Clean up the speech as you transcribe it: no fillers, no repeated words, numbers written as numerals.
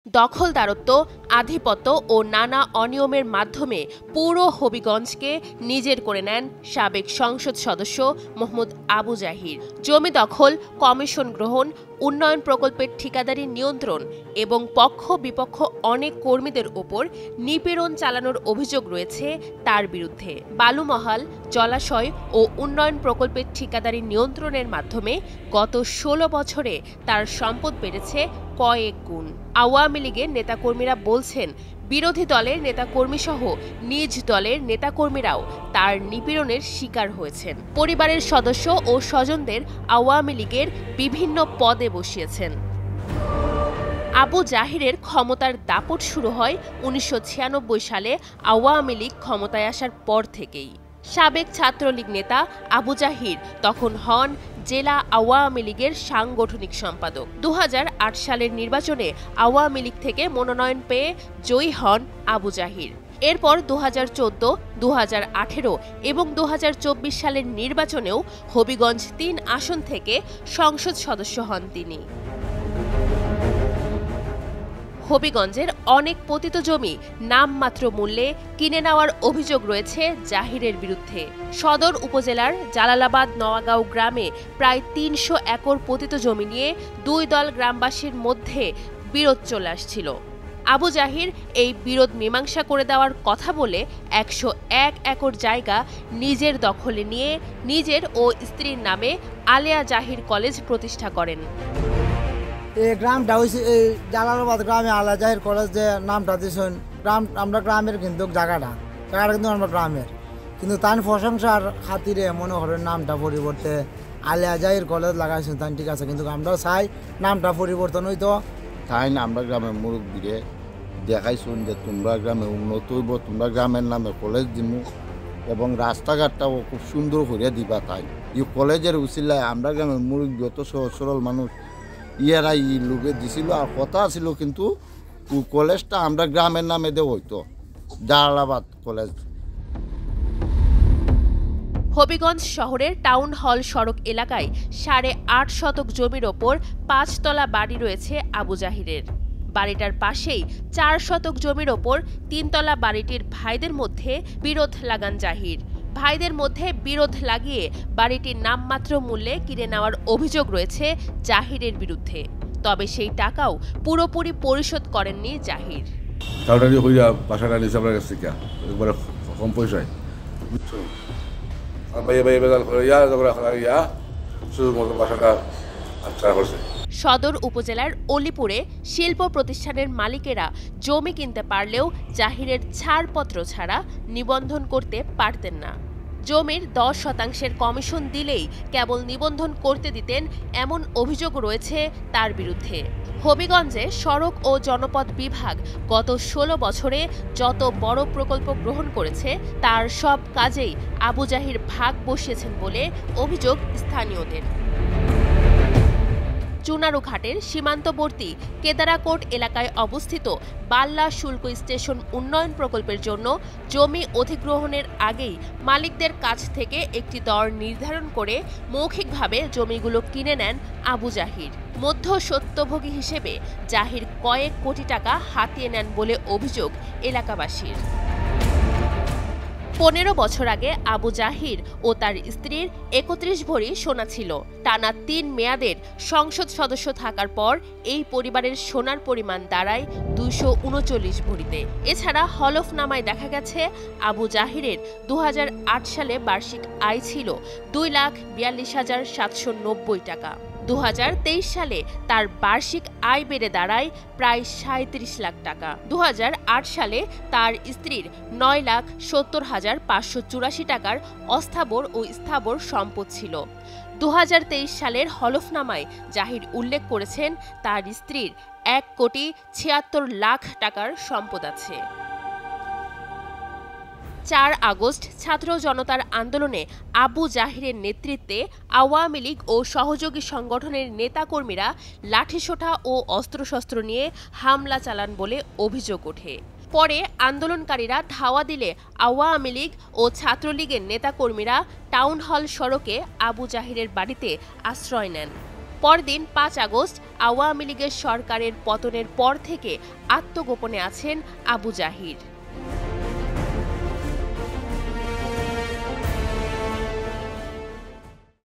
দখলদারত্ব, আধিপত্য ও নানা অনিয়মের মাধ্যমে পুরো হবিগঞ্জকে নিজের করে নেন সাবেক সংসদ সদস্য মোহাম্মদ আবু জাহির। জমি দখল, কমিশন গ্রহণ, উন্নয়ন প্রকল্পের ঠিকাদারি নিয়ন্ত্রণ এবং পক্ষ বিপক্ষ অনেক কর্মীদের ওপর নিপীড়ন চালানোর অভিযোগ রয়েছে তার বিরুদ্ধে। বালুমহাল, জলাশয় ও উন্নয়ন প্রকল্পের ঠিকাদারি নিয়ন্ত্রণের মাধ্যমে গত ১৬ বছরে তার সম্পদ বেড়েছে কয়েক গুণ। আওয়ামী লীগের নেতাকর্মীরা বলছেন, বিরোধী দলের নেতাকর্মীসহ নিজ দলের নেতাকর্মীরাও তার নিপীড়নের শিকার হয়েছেন। পরিবারের সদস্য ও স্বজনদের আওয়ামী লীগের বিভিন্ন পদে বসিয়েছেন। আবু জাহিরের ক্ষমতার দাপট শুরু হয় ১৯৯৬ সালে আওয়ামী লীগ ক্ষমতায় আসার পর থেকেই। সাবেক ছাত্রলীগ নেতা আবু জাহির তখন হন জেলা আওয়ামী লীগের সাংগঠনিক সম্পাদক। ২০০৮ সালের নির্বাচনে আওয়ামী লীগ থেকে মনোনয়ন পেয়ে জয়ী হন আবু জাহির। এরপর ২০১৪, ২০১৮ এবং ২০২৪ সালের নির্বাচনেও হবিগঞ্জ ৩ আসন থেকে সংসদ সদস্য হন তিনি। হবিগঞ্জের অনেক পতিত জমি নামমাত্র মূল্যে কিনে নেওয়ার অভিযোগ রয়েছে জাহিরের বিরুদ্ধে। সদর উপজেলার জালালাবাদ নওয়াগাঁও গ্রামে প্রায় ৩০০ একর পতিত জমি নিয়ে দুই দল গ্রামবাসীর মধ্যে বিরোধ চলে আসছিল। আবু জাহির এই বিরোধ মীমাংসা করে দেওয়ার কথা বলে ১০১ একর জায়গা নিজের দখলে নিয়ে নিজের ও স্ত্রীর নামে আলেয়া জাহির কলেজ প্রতিষ্ঠা করেন। এই গ্রামটা হয়েছে এই জালালাবাদ গ্রামে আলেয়া জাহির কলেজ যে নামটা দিয়েছেন, আমরা গ্রামের কিন্তু জায়গাটা কিন্তু আমরা গ্রামের, কিন্তু তার প্রশংসার খাতিরে মনে করেন নামটা পরিবর্তে আলেয়া জাহির কলেজ লাগাইছেন। তাই ঠিক আছে, কিন্তু আমরাও চাই নামটা পরিবর্তন হইতো। তাই না আমরা গ্রামের মুরব্বীরে দেখাইছুন যে তোমরা গ্রামে উন্নত হইব, তোমরা গ্রামের নামে কলেজ দিমু এবং রাস্তাঘাটটাও খুব সুন্দর করিয়া দিবা। তাই এই কলেজের উচিলায় আমরা গ্রামের মুরব্বী অত সহজ সরল মানুষ ইয়ারা ই লোকে দিছিল আর কথা ছিল, কিন্তু কলেজটা আমরা গ্রামের নামে দেওয়া হইতো জালালাবাদ কলেজ। হবিগঞ্জ শহরের টাউন হল সড়ক এলাকায় ৮.৫ শতক জমির ওপর ৫ তলা বাড়ি রয়েছে আবু জাহিরের। বাড়িটার পাশেই ৪ শতক জমির ওপর ৩ তলা বাড়িটির ভাইদের মধ্যে বিরোধ লাগান জাহির। ভাইদের মধ্যে বিরোধ লাগিয়ে বাড়িটির নামমাত্র মূল্যে কিনে নেওয়ার অভিযোগ রয়েছে জাহিরের বিরুদ্ধে। তবে সেই টাকাও পুরোপুরি পরিশোধ করেননি জাহির। বাসাটা নিচে আপনার কাছ থেকে একবারে কম পয়সায় সদর উপজেলার অলিপুরে শিল্প প্রতিষ্ঠানের মালিকেরা জমি কিনতে পারলেও জাহিরের ছাড়পত্র ছাড়া নিবন্ধন করতে পারতেন না। জমির ১০ শতাংশের কমিশন দিলেই কেবল নিবন্ধন করতে দিতেন, এমন অভিযোগ রয়েছে তার বিরুদ্ধে। হবিগঞ্জে সড়ক ও জনপথ বিভাগ গত ১৬ বছরে যত বড় প্রকল্প গ্রহণ করেছে তার সব কাজেই আবু জাহির ভাগ বসিয়েছেন বলে অভিযোগ স্থানীয়দের। চুনারুঘাটের সীমান্তবর্তী কেদারাকোট এলাকায় অবস্থিত বাল্লা শুল্ক স্টেশন উন্নয়ন প্রকল্পের জন্য জমি অধিগ্রহণের আগেই মালিকদের কাছ থেকে একটি দর নির্ধারণ করে মৌখিকভাবে জমিগুলো কিনে নেন আবু জাহির। মধ্যস্বত্বভোগী হিসেবে জাহির কয়েক কোটি টাকা হাতিয়ে নেন বলে অভিযোগ এলাকাবাসীর। ১৫ বছর আগে আবু জাহির ও তার স্ত্রীর ৩১ ভরি সোনা ছিল। টানা ৩ মেয়াদের সংসদ সদস্য থাকার পর এই পরিবারের সোনার পরিমাণ দাঁড়ায় ২৩৯ ভরিতে। এছাড়া হলফনামায় দেখা গেছে আবু জাহিরের ২০০৮ সালে বার্ষিক আয় ছিল ২,৪২,৭৯০ টাকা। ২০২৩ সালে তার বার্ষিক আয় বেড়ে দাঁড়ায় প্রায় ৩৭ লাখ টাকা। ২০০৮ সালে তার স্ত্রীর ৯,৭০,৫৮৪ টাকার অস্থাবর ও স্থাবর সম্পদ ছিল। ২০২৩ সালের হলফনামায় জাহির উল্লেখ করেছেন তার স্ত্রীর ১,৭৬,০০,০০০ টাকার সম্পদ আছে। ৪ আগস্ট ছাত্র জনতার আন্দোলনে আবু জাহিরের নেতৃত্বে আওয়ামী লীগ ও সহযোগী সংগঠনের নেতাকর্মীরা লাঠিসোঁটা ও অস্ত্রশস্ত্র নিয়ে হামলা চালান বলে অভিযোগ ওঠে। পরে আন্দোলনকারীরা ধাওয়া দিলে আওয়ামী লীগ ও ছাত্রলীগের নেতাকর্মীরা টাউন হল সড়কে আবু জাহিরের বাড়িতে আশ্রয় নেন। পরদিন 5 আগস্ট আওয়ামী লীগের সরকারের পতনের পর থেকে আত্মগোপনে আছেন আবু জাহির।